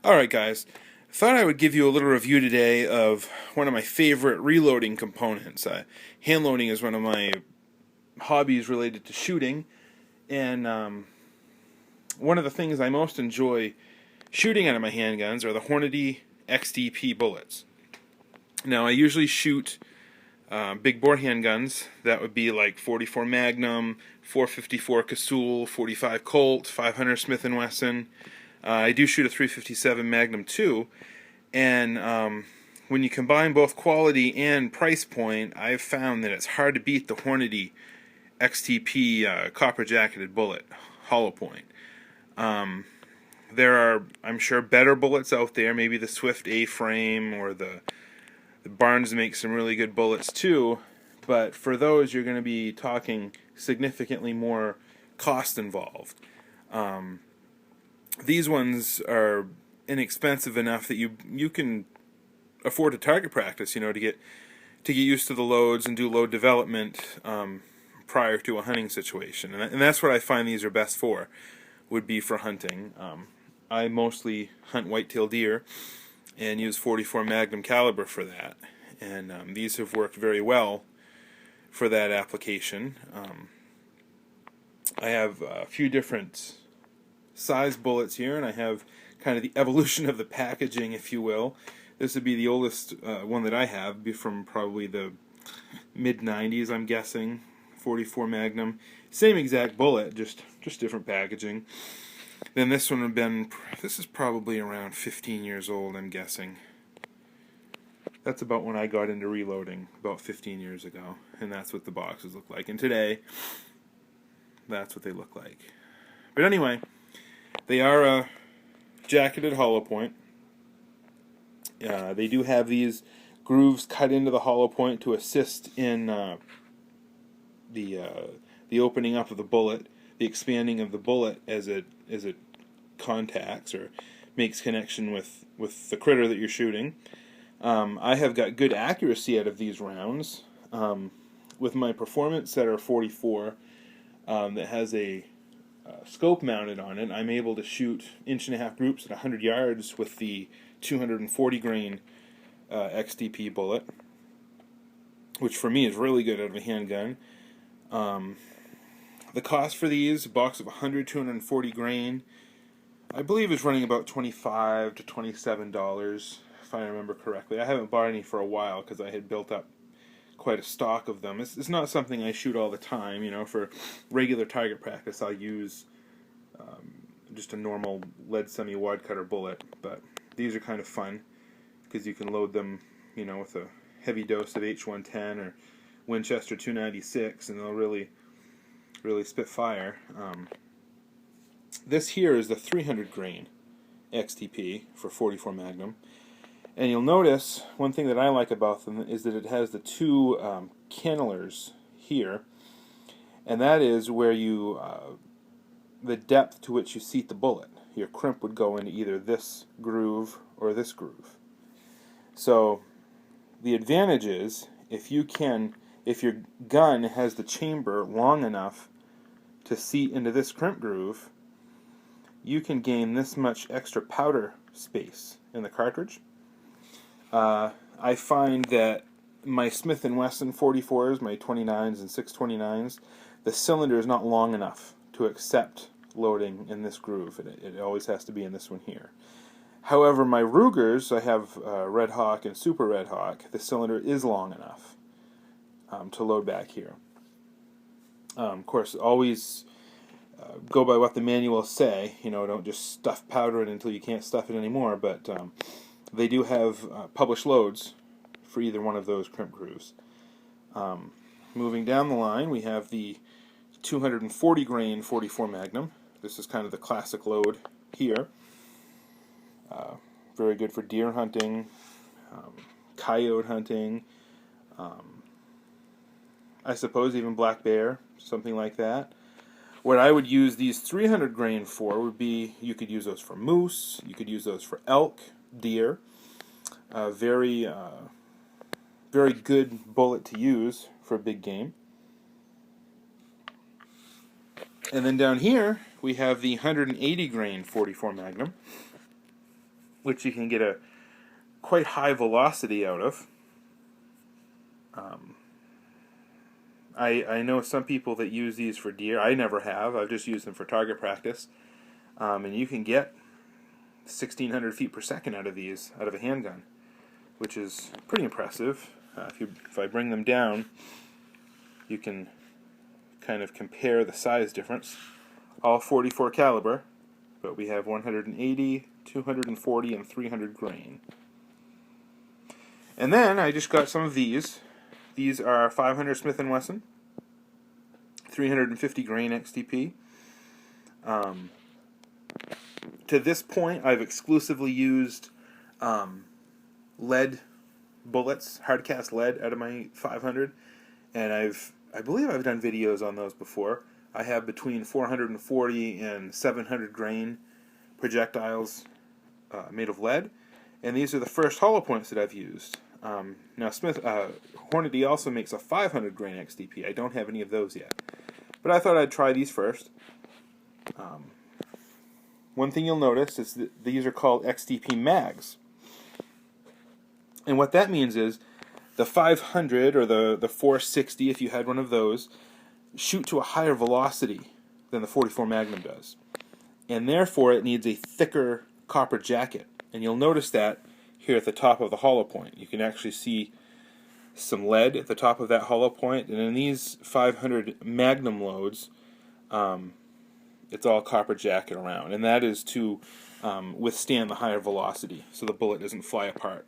Alright guys, thought I would give you a little review today of one of my favorite reloading components. Hand loading is one of my hobbies related to shooting, and one of the things I most enjoy shooting out of my handguns are the Hornady XDP bullets. Now I usually shoot big bore handguns. That would be like 44 Magnum, 454 Casull, 45 Colt, 500 Smith & Wesson. I do shoot a 357 Magnum too, and when you combine both quality and price point, I've found that it's hard to beat the Hornady XTP copper jacketed bullet, hollow point. There are, I'm sure, better bullets out there, maybe the Swift A-frame or the Barnes makes some really good bullets too, but for those you're going to be talking significantly more cost involved. These ones are inexpensive enough that you can afford to target practice, to get used to the loads and do load development prior to a hunting situation, and that's what I find these are best for. Would be for hunting. I mostly hunt whitetail deer and use 44 Magnum caliber for that, and these have worked very well for that application. I have a few different size bullets here, and I have kind of the evolution of the packaging, if you will. This would be the oldest one that I have, be from probably the mid-90s, I'm guessing. 44 Magnum, same exact bullet, just different packaging. Then this one this is probably around 15 years old, I'm guessing. That's about when I got into reloading, about 15 years ago, and that's what the boxes look like. And today, that's what they look like. But anyway, they are a jacketed hollow point. They do have these grooves cut into the hollow point to assist in the opening up of the bullet, the expanding of the bullet as it contacts or makes connection with the critter that you're shooting. I have got good accuracy out of these rounds. With my Performance Setter 44 that has a scope mounted on it, I'm able to shoot 1.5 groups at 100 yards with the 240 grain XDP bullet, which for me is really good out of a handgun. The cost for these, a box of 100, 240 grain, I believe is running about $25 to $27, if I remember correctly. I haven't bought any for a while because I had built up quite a stock of them. It's not something I shoot all the time. For regular target practice, I'll use just a normal lead semi-wad cutter bullet, but these are kind of fun because you can load them, with a heavy dose of H110 or Winchester 296, and they'll really spit fire. This here is the 300 grain XTP for 44 Magnum, and you'll notice one thing that I like about them is that it has the two cannelers here, and that is where the depth to which you seat the bullet. Your crimp would go into either this groove or this groove. So the advantage is if your gun has the chamber long enough to seat into this crimp groove, you can gain this much extra powder space in the cartridge. I find that my Smith & Wesson 44s, my 29s and 629s, the cylinder is not long enough to accept loading in this groove. It always has to be in this one here. However, my Rugers, I have Red Hawk and Super Red Hawk, the cylinder is long enough to load back here. Of course, always go by what the manuals say. Don't just stuff powder it until you can't stuff it anymore. But they do have published loads for either one of those crimp grooves. Moving down the line, we have the 240 grain 44 Magnum. This is kind of the classic load here. Very good for deer hunting, coyote hunting, I suppose even black bear, something like that. What I would use these 300 grain for would be, you could use those for moose, you could use those for elk, deer. Very good bullet to use for big game. And then down here, we have the 180 grain 44 Magnum. which you can get a quite high velocity out of. I know some people that use these for deer. I never have. I've just used them for target practice. And you can get 1,600 feet per second out of these, out of a handgun, which is pretty impressive. If I bring them down, you can kind of compare the size difference. All 44 caliber, but we have 180, 240, and 300 grain. And then I just got some of these. These are 500 Smith & Wesson, 350 grain XTP. To this point, I've exclusively used lead bullets, hard-cast lead out of my 500, and I believe I've done videos on those before. I have between 440 and 700 grain projectiles made of lead, and these are the first hollow points that I've used. Now Hornady also makes a 500 grain XTP. I don't have any of those yet, but I thought I'd try these first. One thing you'll notice is that these are called XTP mags. And what that means is the 500 or the 460, if you had one of those, shoot to a higher velocity than the 44 Magnum does. And therefore it needs a thicker copper jacket. And you'll notice that here at the top of the hollow point. You can actually see some lead at the top of that hollow point. And in these 500 Magnum loads, it's all copper jacket around. And that is to withstand the higher velocity so the bullet doesn't fly apart.